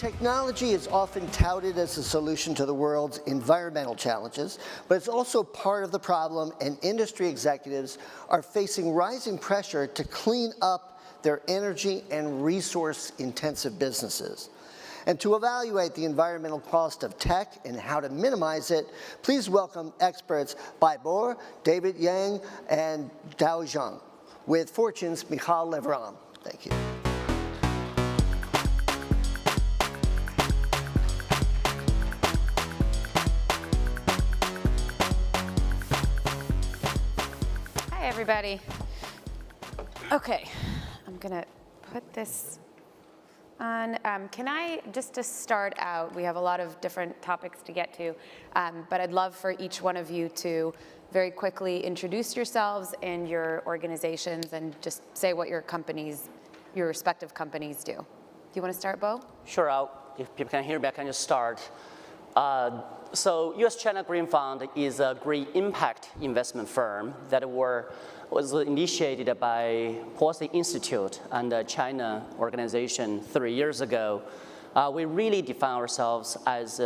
Technology is often touted as a solution to the world's environmental challenges, but it's also part of the problem, and industry executives are facing rising pressure to clean up their energy and resource-intensive businesses. And to evaluate the environmental cost of tech and how to minimize it, please welcome experts Bai Bo, David Yang, and Dao Zhang, with Fortune's Michal Levram. Thank you. Hi, everybody. Okay, I'm gonna put this on. Can I, just to start out, we have a lot of different topics to get to, but I'd love for each one of you to very quickly introduce yourselves and your organizations and just say what your companies, your respective companies do. Do you want to start, Bo? Sure, if people can hear me, I can just start. So US-China Green Fund is a green impact investment firm that was initiated by Policy Institute and the China organization 3 years ago. We really define ourselves as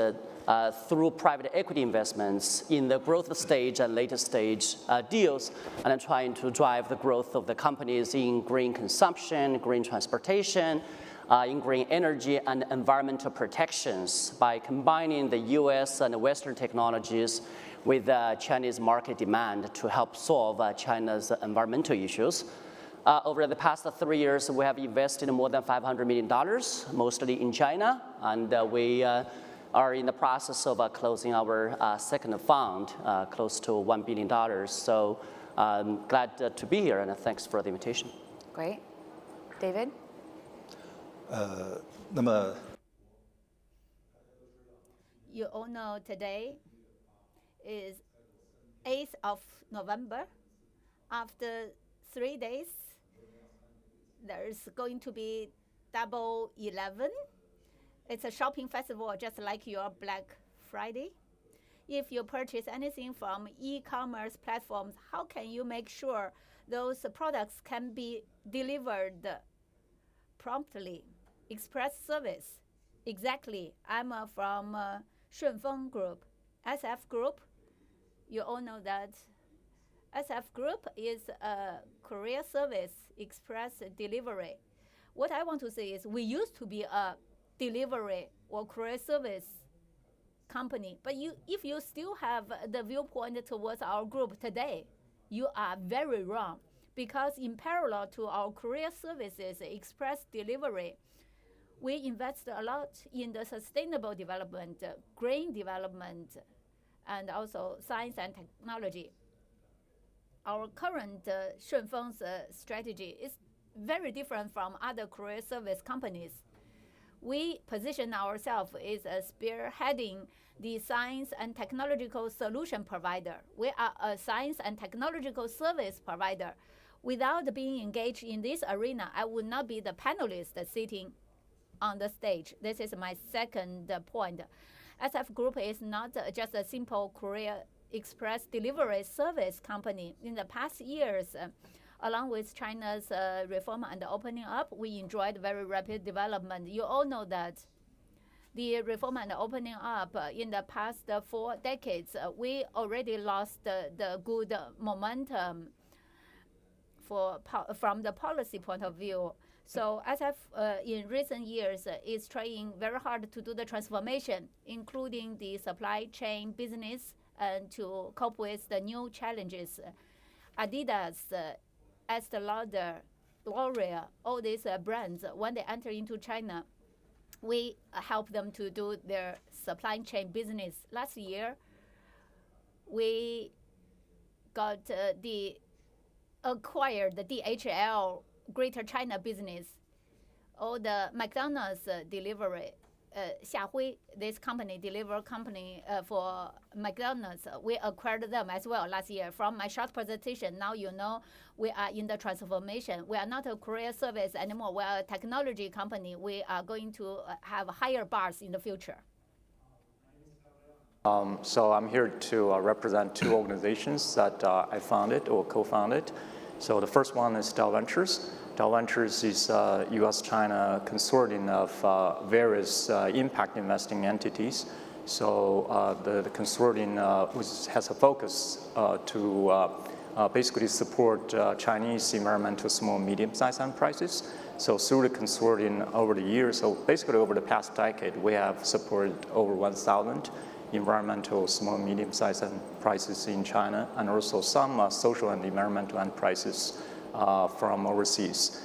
through private equity investments in the growth stage and later stage deals, and trying to drive the growth of the companies in green consumption, green transportation, in green energy and environmental protections by combining the US and Western technologies with Chinese market demand to help solve China's environmental issues. Over the past 3 years, we have invested more than $500 million, mostly in China, and we are in the process of closing our second fund, close to $1 billion. So glad to be here, and thanks for the invitation. Great. David? You all know today is 8th of November. After 3 days, there's going to be Double 11. It's a shopping festival just like your Black Friday. If you purchase anything from e-commerce platforms, how can you make sure those products can be delivered promptly? Express service. Exactly. I'm from Shunfeng Group. SF Group, you all know that SF Group is a courier service, express delivery. What I want to say is we used to be a delivery or courier service company, but if you still have the viewpoint towards our group today, you are very wrong, because in parallel to our courier services, express delivery, we invest a lot in the sustainable development, green development, and also science and technology. Our current Shunfeng's strategy is very different from other courier service companies. We position ourselves as spearheading the science and technological solution provider. We are a science and technological service provider. Without being engaged in this arena, I would not be the panelist sitting on the stage. This is my second point. SF Group is not just a simple courier express delivery service company. In the past years, along with China's reform and opening up, we enjoyed very rapid development. You all know that the reform and opening up in the past 4 decades, we already lost the good momentum from the policy point of view. So SF in recent years is trying very hard to do the transformation, including the supply chain business, and to cope with the new challenges. Adidas, Estee Lauder, L'Oreal, all these brands, when they enter into China, we help them to do their supply chain business. Last year, we got acquired the DHL Greater China business. All the McDonald's delivery, Xiahui, this company, deliver company for McDonald's, we acquired them as well last year. From my short presentation, now you know we are in the transformation. We are not a courier service anymore. We are a technology company. We are going to have higher bars in the future. So I'm here to represent 2 organizations that I founded or co-founded. So the first one is Dow Ventures. Dow Ventures is a U.S.-China consortium of various impact investing entities. So the consortium has a focus to basically support Chinese environmental small and medium-sized enterprises. So through the consortium over the years, so basically over the past decade, we have supported over 1,000 environmental small and medium-sized enterprises in China, and also some social and environmental enterprises from overseas.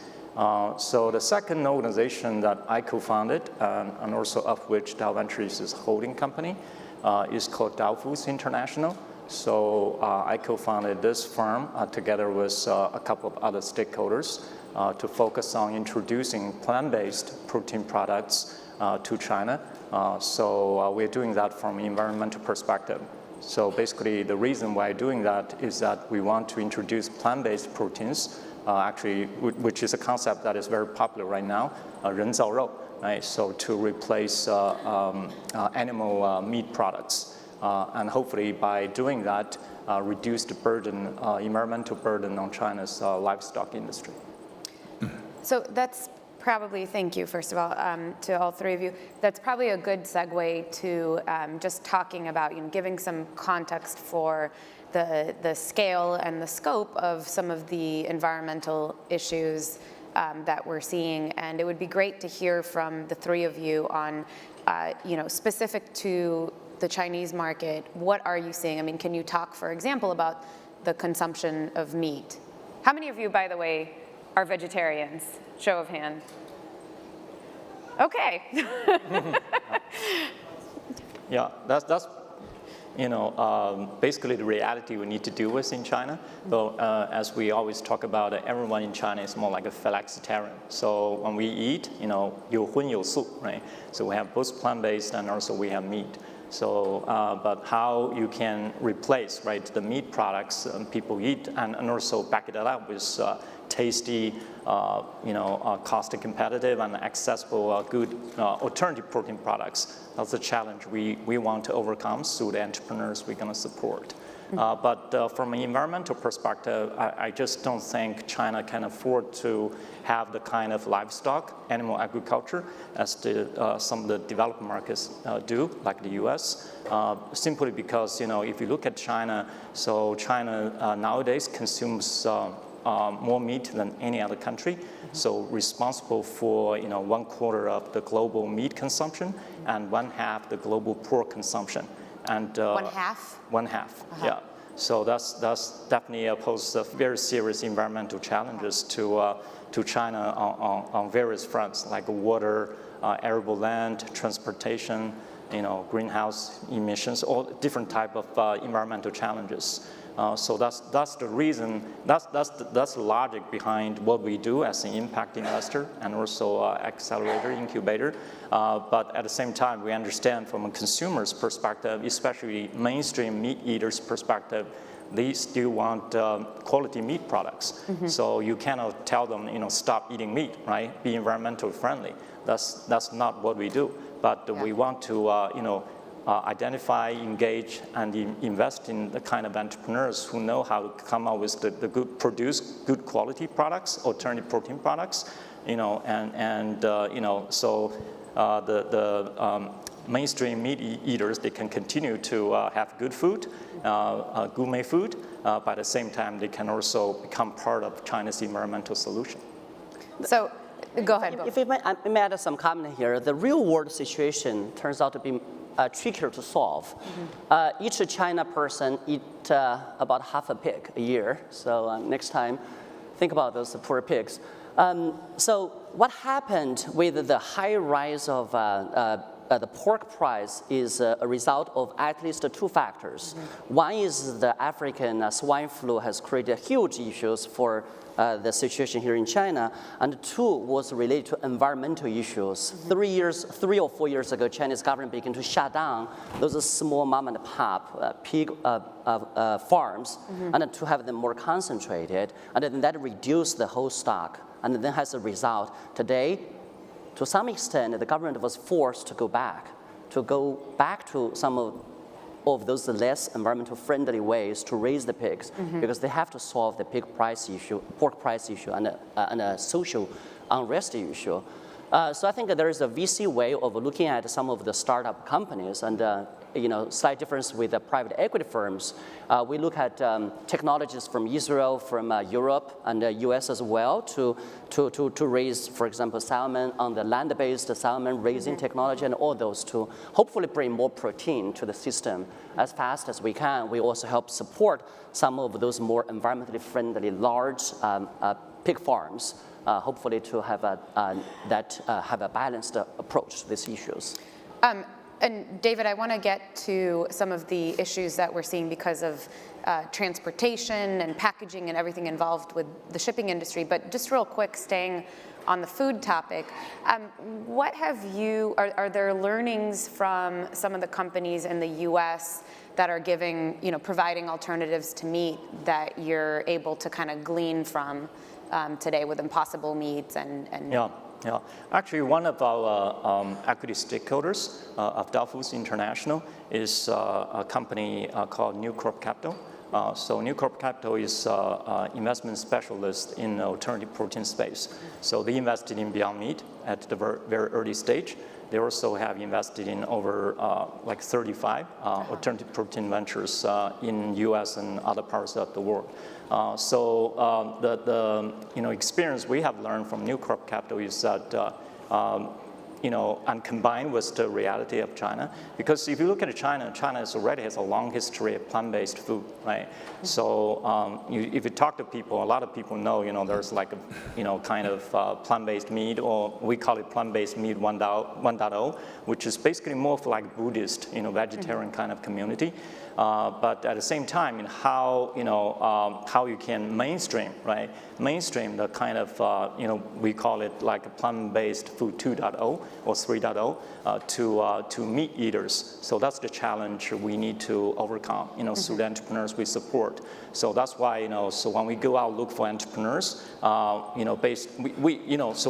So the second organization that I co-founded, and also of which Dow Ventures is a holding company, is called Dow Foods International. So I co-founded this firm together with a couple of other stakeholders to focus on introducing plant-based protein products to China. So we're doing that from an environmental perspective. So basically the reason why doing that is that we want to introduce plant-based proteins, actually, which is a concept that is very popular right now, 人造肉, right? So to replace animal meat products. And hopefully by doing that, reduce the burden, environmental burden on China's livestock industry. So that's probably, thank you, first of all, to all three of you. That's probably a good segue to just talking about, giving some context for the scale and the scope of some of the environmental issues that we're seeing. And it would be great to hear from the three of you on, specific to the Chinese market, what are you seeing? I mean, can you talk, for example, about the consumption of meat? How many of you, by the way, are vegetarians? Show of hand. Okay. Yeah, that's basically the reality we need to deal with in China. Though, as we always talk about, everyone in China is more like a flexitarian. So when we eat, 有荤有素, right? So we have both plant-based and also we have meat. So, but how you can replace, right, the meat products people eat and also back it up with tasty, cost competitive and accessible, good alternative protein products. That's the challenge we want to overcome through the entrepreneurs we're going to support. But from an environmental perspective, I just don't think China can afford to have the kind of livestock, animal agriculture, as some of the developed markets do, like the US, simply because, if you look at China, so China nowadays consumes more meat than any other country, so responsible for 1/4 of the global meat consumption and 1/2 the global pork consumption. And 1/2? 1/2, yeah. So that's definitely poses very serious environmental challenges to China on various fronts, like water, arable land, transportation, greenhouse emissions, all different type of environmental challenges. So that's the reason, that's the logic behind what we do as an impact investor and also accelerator, incubator. But at the same time, we understand from a consumer's perspective, especially mainstream meat eaters' perspective, they still want quality meat products. So you cannot tell them, stop eating meat, right? Be environmentally friendly. That's not what we do. But we want to, identify, engage, and invest in the kind of entrepreneurs who know how to come up with produce good quality products, alternative protein products, so the mainstream meat eaters, they can continue to have good food, gourmet food, but at the same time, they can also become part of China's environmental solution. So, go ahead. If I may add some comment here, the real world situation turns out to be trickier to solve. Each China person eats about half a pig a year. So next time, think about those poor pigs. So what happened with the high rise of the pork price is a result of at least two factors. One is the African swine flu has created huge issues for the situation here in China, and two was related to environmental issues. 3 or 4 years ago, Chinese government began to shut down those small mom and pop pig farms, and to have them more concentrated, and then that reduced the whole stock. And then as a result, today, to some extent, the government was forced to go back to some of of those less environmental friendly ways to raise the pigs because they have to solve the pig price issue, pork price issue, and a social unrest issue. So I think that there is a VC way of looking at some of the startup companies, and slight difference with the private equity firms. We look at technologies from Israel, from Europe, and the US as well to raise, for example, salmon on the land-based salmon raising technology, and all those to hopefully bring more protein to the system as fast as we can. We also help support some of those more environmentally friendly large pig farms. Hopefully to have a balanced approach to these issues. And David, I want to get to some of the issues that we're seeing because of transportation and packaging and everything involved with the shipping industry. But just real quick, staying on the food topic, are there learnings from some of the companies in the U.S. that are providing alternatives to meat that you're able to kind of glean from today with Impossible Meats and Yeah. Actually, one of our equity stakeholders of Dow Foods International is a company called New Crop Capital. So New Crop Capital is an investment specialist in the alternative protein space. So they invested in Beyond Meat at the very early stage. They also have invested in over 35 alternative protein ventures in U.S. and other parts of the world. So the experience we have learned from New Crop Capital is that and combined with the reality of China, because if you look at China already has a long history of plant-based food, right? So if you talk to people, a lot of people know, there's like a, kind of plant-based meat, or we call it plant-based meat 1.0, which is basically more of like Buddhist, vegetarian kind of community. But at the same time, how you can mainstream, right? Mainstream the kind of, we call it like a plant-based food 2.0 or 3.0 to meat eaters. So that's the challenge we need to overcome, through the entrepreneurs we support. So that's why, so when we go out look for entrepreneurs, so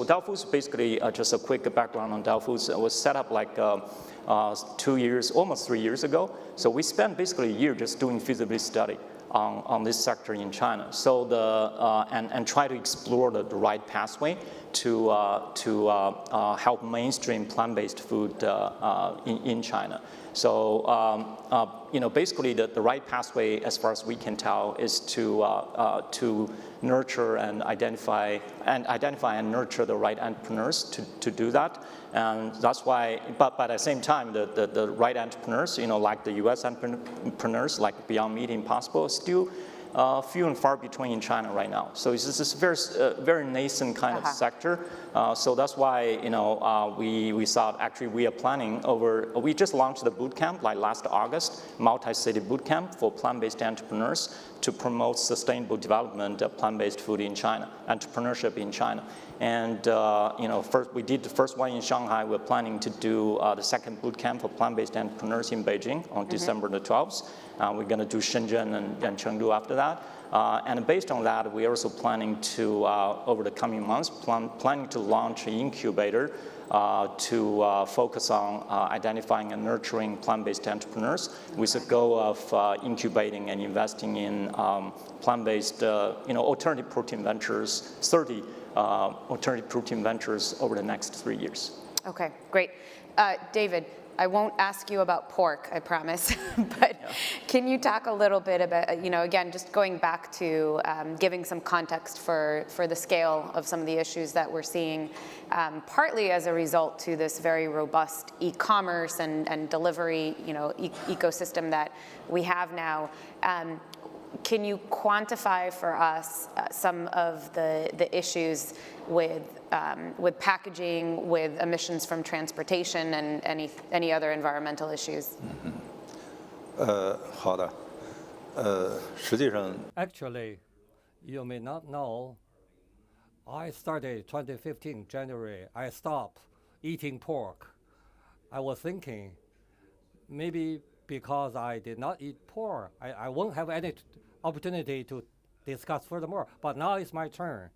Dow Foods basically, just a quick background on Dow Foods, was set up like 2 years, almost 3 years ago. So we spent basically a year just doing feasibility study on this sector in China. So and try to explore the right pathway to help mainstream plant-based food in China. So basically the right pathway, as far as we can tell, is to nurture and identify and nurture the right entrepreneurs to do that. And that's why, but at the same time, the right entrepreneurs, like the U.S. entrepreneurs, like Beyond Meat, Impossible, still few and far between in China right now. So it's this very nascent kind of sector. So that's why we thought actually we are planning we just launched the boot camp like last August, multi-city boot camp for plant-based entrepreneurs to promote sustainable development of plant-based food in China, entrepreneurship in China. And first we did the first one in Shanghai. We're planning to do the second boot camp for plant-based entrepreneurs in Beijing on December the 12th. We're going to do Shenzhen and Chengdu after that. And based on that, we're also planning to, over the coming months, planning to launch an incubator to focus on identifying and nurturing plant-based entrepreneurs with the goal of incubating and investing in plant-based, alternative protein ventures, 30 alternative protein ventures over the next 3 years. Okay, great. David, I won't ask you about pork, I promise, but can you talk a little bit about, again, just going back to giving some context for the scale of some of the issues that we're seeing, partly as a result to this very robust e-commerce and delivery, ecosystem that we have now. Can you quantify for us some of the issues with packaging, with emissions from transportation, and any other environmental issues? Actually, you may not know, I started 2015 January. I stopped eating pork. I was thinking maybe because I did not eat pork, I won't have any opportunity to discuss furthermore, but now it's my turn.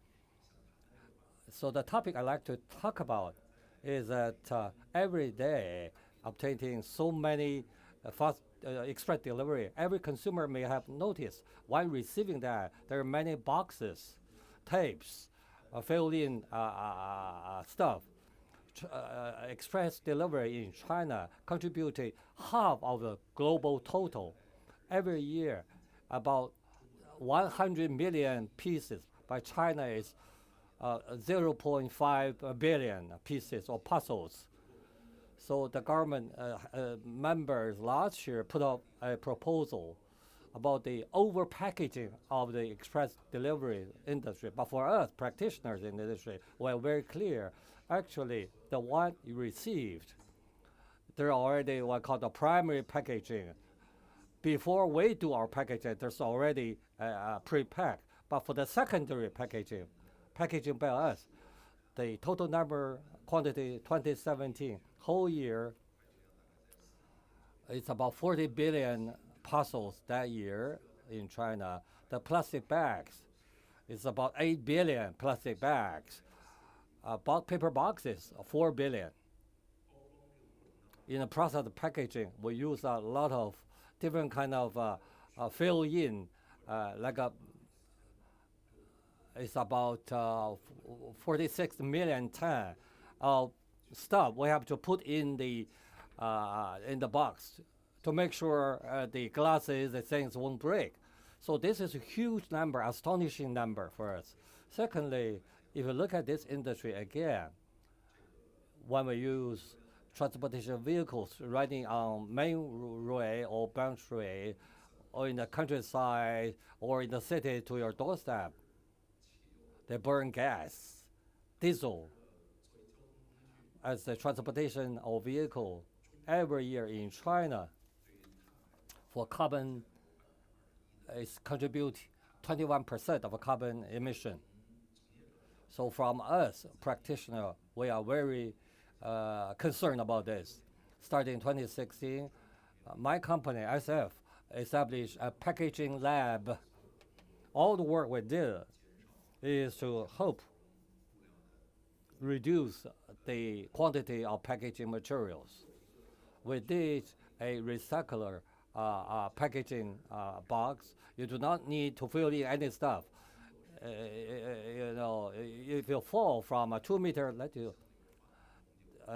So the topic I like to talk about is that every day obtaining so many express delivery. Every consumer may have noticed while receiving that there are many boxes, tapes, filled in stuff. Express delivery in China contributed half of the global total. Every year, about 100 million pieces, but China is 0.5 billion pieces or parcels. So the government members last year put up a proposal about the over-packaging of the express delivery industry. But for us, practitioners in the industry, we're very clear. Actually, the one you received, they're already what called the primary packaging. Before we do our packaging, there's already pre-packed. But for the secondary packaging by us, the total number, quantity 2017, whole year, it's about 40 billion parcels that year in China. The plastic bags is about 8 billion plastic bags. Paper boxes, 4 billion. In the process of packaging, we use a lot of different kind of fill-in, it's about 46 million ton of stuff we have to put in the box to make sure the glasses, the things won't break. So this is a huge number, astonishing number for us. Secondly, if you look at this industry again, when we use transportation vehicles riding on main road or branch road, or in the countryside, or in the city to your doorstep, they burn gas, diesel, as the transportation or vehicle every year in China. For carbon, it contributes 21% of carbon emission. So from us, practitioner, we are very concerned about this. Starting in 2016, my company, SF, established a packaging lab. All the work we did is to help reduce the quantity of packaging materials. We did a recycler packaging box. You do not need to fill in any stuff. If you fall from a 2 meter,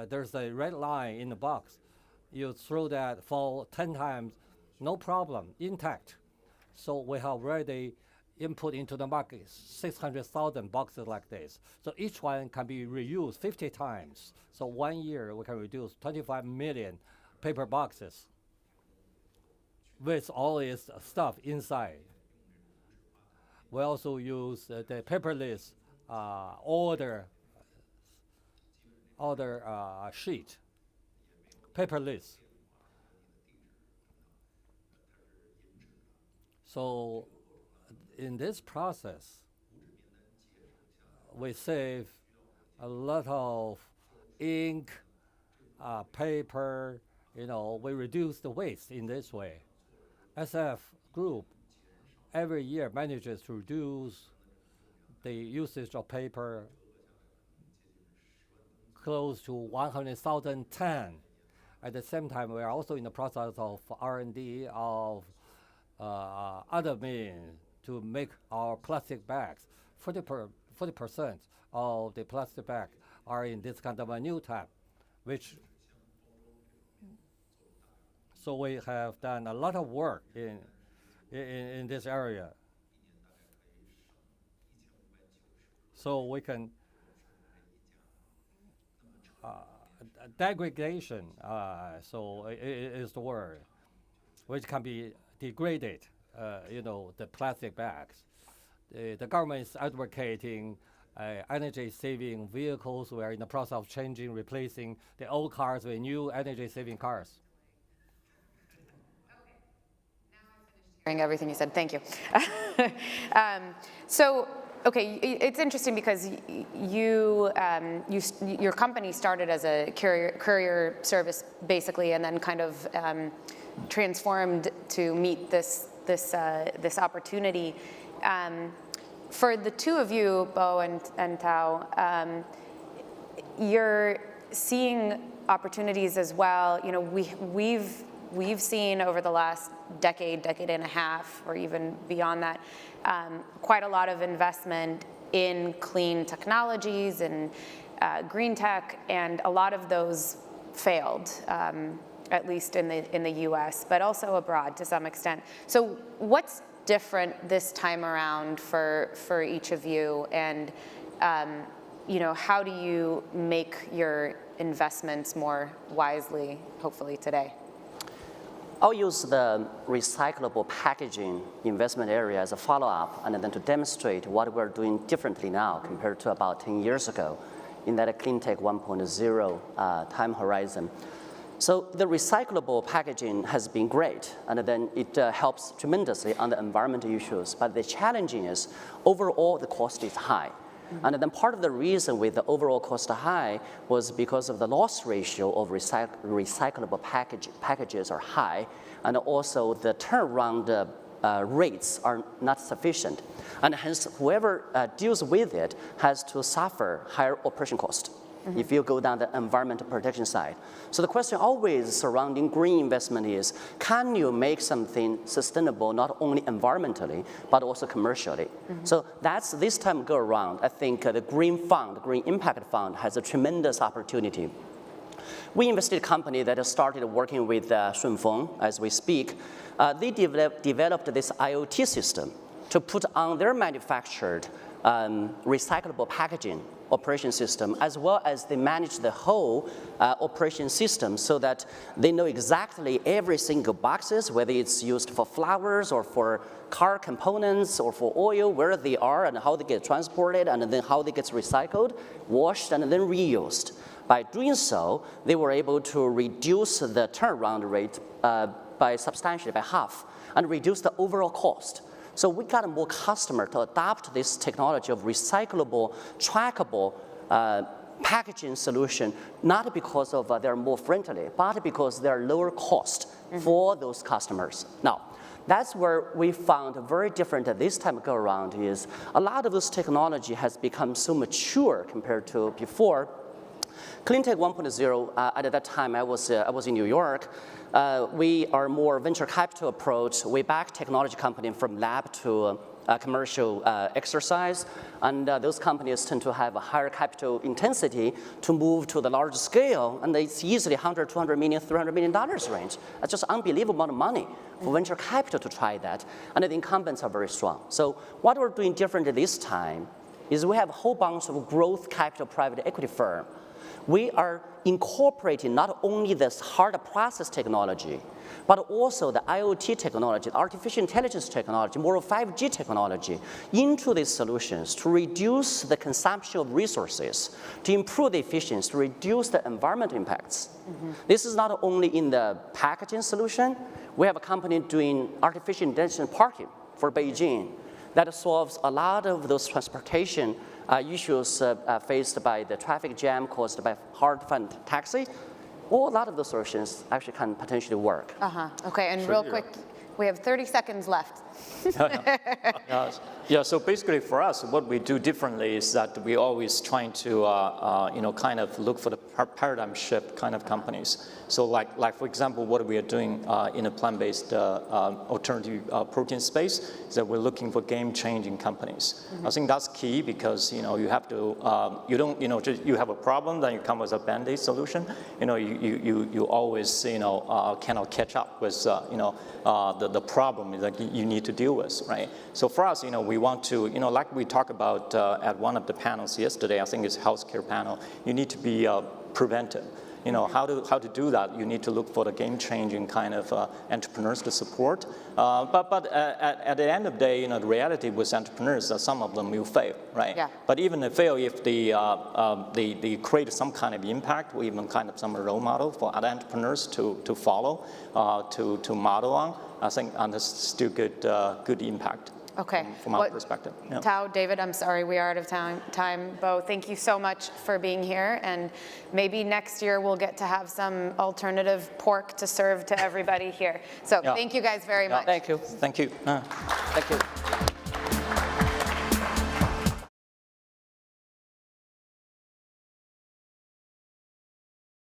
there's a red line in the box. You throw that, fall 10 times, no problem, intact. So we have already input into the market 600,000 boxes like this. So each one can be reused 50 times. So 1 year we can reduce 25 million paper boxes with all its stuff inside. We also use the paperless order sheet, paperless. So in this process, we save a lot of ink, paper, we reduce the waste in this way. SF Group every year manages to reduce the usage of paper close to 100,000 tons. At the same time, we are also in the process of R&D of other means to make our plastic bags. 40% of the plastic bags are in this kind of a new type, so we have done a lot of work in this area. So we can degradation, so is the word, which can be degraded, the plastic bags. The government is advocating energy-saving vehicles. We are in the process of replacing the old cars with new energy-saving cars. Everything you said, thank you. It's interesting because your company started as a courier service basically, and then kind of transformed to meet this opportunity. For the two of you, Bo and Tao, you're seeing opportunities as well. We've we've seen over the last decade and a half, or even beyond that, quite a lot of investment in clean technologies and green tech, and a lot of those failed, at least in the US, but also abroad to some extent. So what's different this time around for each of you, and how do you make your investments more wisely, hopefully today? I'll use the recyclable packaging investment area as a follow-up, and then to demonstrate what we're doing differently now compared to about 10 years ago in that clean tech 1.0 time horizon. So the recyclable packaging has been great, and then it helps tremendously on the environmental issues, but the challenge is overall the cost is high. And then part of the reason with the overall cost high was because of the loss ratio of recyclable packages are high, and also the turnaround rates are not sufficient. And hence, whoever deals with it has to suffer higher operation cost if you go down the environmental protection side. So the question always surrounding green investment is, can you make something sustainable not only environmentally, but also commercially? So that's this time go around, I think the Green Fund, the Green Impact Fund has a tremendous opportunity. We invested in a company that has started working with Shunfeng as we speak. They developed this IoT system to put on their manufactured recyclable packaging operation system, as well as they manage the whole operation system so that they know exactly every single boxes, whether it's used for flowers or for car components or for oil, where they are and how they get transported, and then how they get recycled, washed, and then reused. By doing so, they were able to reduce the turnaround rate by substantially by half and reduce the overall cost. So we got more customers to adopt this technology of recyclable, trackable packaging solution, not because of they're more friendly, but because they're lower cost for those customers. Now, that's where we found very different this time go around is a lot of this technology has become so mature compared to before. Cleantech 1.0, at that time I was in New York. We are more venture capital approach. We back technology company from lab to commercial exercise, and those companies tend to have a higher capital intensity to move to the large scale, and it's easily $100, $200 million, $300 million range. That's just unbelievable amount of money for venture capital to try that, and the incumbents are very strong. So what we're doing differently this time is we have a whole bunch of growth capital private equity firm. We are incorporating not only this hard process technology, but also the IoT technology, the artificial intelligence technology, more of 5G technology into these solutions to reduce the consumption of resources, to improve the efficiency, to reduce the environmental impacts. This is not only in the packaging solution. We have a company doing artificial intelligence parking for Beijing that solves a lot of those transportation issues faced by the traffic jam caused by hard-to-find taxi. Well, a lot of those solutions actually can potentially work. Okay, and real quick, we have 30 seconds left. Yeah, so basically for us, what we do differently is that we always trying to, kind of look for the paradigm shift kind of companies. So like for example, what we are doing in a plant-based alternative protein space is that we're looking for game-changing companies. I think that's key because, you have to, you don't, just you have a problem, then you come with a Band-Aid solution. You always, cannot catch up with, the problem that you need to deal with, right? So for us, we want to, like we talked about at one of the panels yesterday, I think it's healthcare panel, you need to be preventive. How to do that, you need to look for the game-changing kind of entrepreneurs to support. But at the end of the day, the reality with entrepreneurs is that some of them will fail, right? Yeah. But even if they fail, if they create some kind of impact, or even kind of some role model for other entrepreneurs to follow, to model on, I think that's still good impact. Okay. From our perspective. Yeah. Tao, David, I'm sorry we are out of time. Bo, thank you so much for being here, and maybe next year we'll get to have some alternative pork to serve to everybody here. So thank you guys very much. Thank you. Thank you. Thank you.